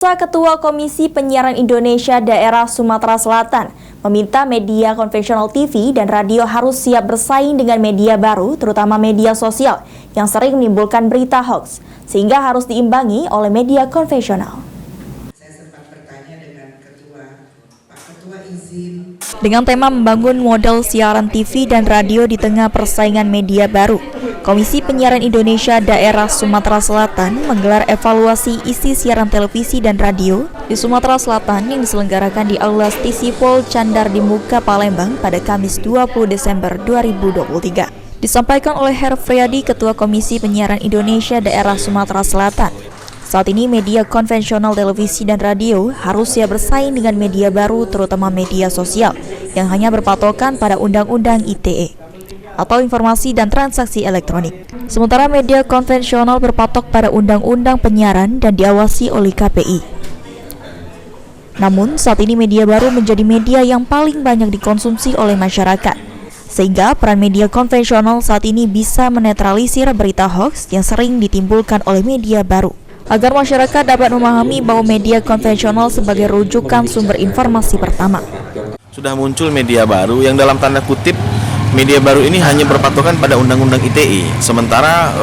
Ketua Komisi Penyiaran Indonesia Daerah Sumatera Selatan meminta media konvensional TV dan radio harus siap bersaing dengan media baru, terutama media sosial yang sering menimbulkan berita hoax, sehingga harus diimbangi oleh media konvensional. Dengan tema membangun model siaran TV dan radio di tengah persaingan media baru, Komisi Penyiaran Indonesia Daerah Sumatera Selatan menggelar evaluasi isi siaran televisi dan radio di Sumatera Selatan yang diselenggarakan di Aula Stisipol Candar di Muka, Palembang pada Kamis 20 Desember 2023. Disampaikan oleh Herfriadi, Ketua Komisi Penyiaran Indonesia Daerah Sumatera Selatan. Saat ini media konvensional televisi dan radio harus siap bersaing dengan media baru, terutama media sosial yang hanya berpatokan pada Undang-Undang ITE atau Informasi dan Transaksi Elektronik. Sementara media konvensional berpatok pada Undang-Undang Penyiaran dan diawasi oleh KPI. Namun saat ini media baru menjadi media yang paling banyak dikonsumsi oleh masyarakat, sehingga peran media konvensional saat ini bisa menetralisir berita hoax yang sering ditimbulkan oleh media baru, agar masyarakat dapat memahami bahwa media konvensional sebagai rujukan sumber informasi pertama. Sudah muncul media baru yang dalam tanda kutip media baru ini hanya berpatokan pada Undang-Undang ITE, sementara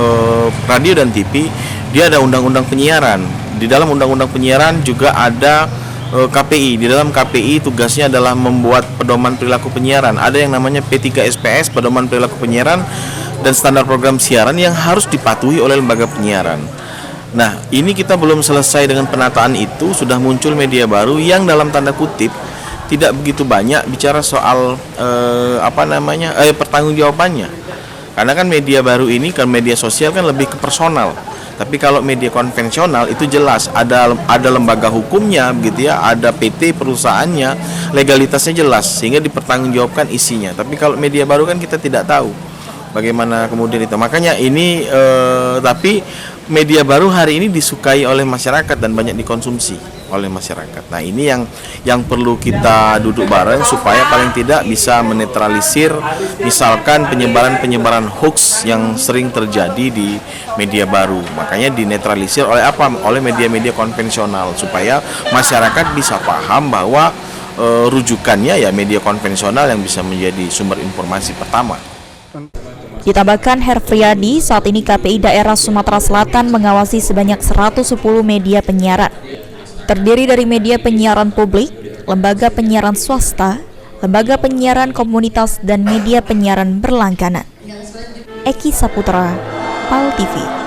radio dan TV dia ada Undang-Undang Penyiaran. Di dalam Undang-Undang Penyiaran juga ada KPI. Di dalam KPI tugasnya adalah membuat pedoman perilaku penyiaran. Ada yang namanya P3SPS, pedoman perilaku penyiaran dan standar program siaran yang harus dipatuhi oleh lembaga penyiaran. Nah, ini kita belum selesai dengan penataan itu, sudah muncul media baru yang dalam tanda kutip tidak begitu banyak bicara soal pertanggungjawabannya. Karena kan media baru ini kan media sosial kan lebih ke personal. Tapi kalau media konvensional itu jelas ada lembaga hukumnya begitu ya, ada PT perusahaannya, legalitasnya jelas sehingga dipertanggungjawabkan isinya. Tapi kalau media baru kan kita tidak tahu bagaimana kemudian itu. Makanya ini tapi media baru hari ini disukai oleh masyarakat dan banyak dikonsumsi oleh masyarakat. Nah, ini yang perlu kita duduk bareng supaya paling tidak bisa menetralisir misalkan penyebaran hoax yang sering terjadi di media baru. Makanya dinetralisir oleh apa? Oleh media-media konvensional supaya masyarakat bisa paham bahwa rujukannya ya media konvensional yang bisa menjadi sumber informasi pertama. Ditambahkan Herfriadi, saat ini KPI Daerah Sumatera Selatan mengawasi sebanyak 110 media penyiaran. Terdiri dari media penyiaran publik, lembaga penyiaran swasta, lembaga penyiaran komunitas, dan media penyiaran berlangganan. Eki Saputra, PAL TV.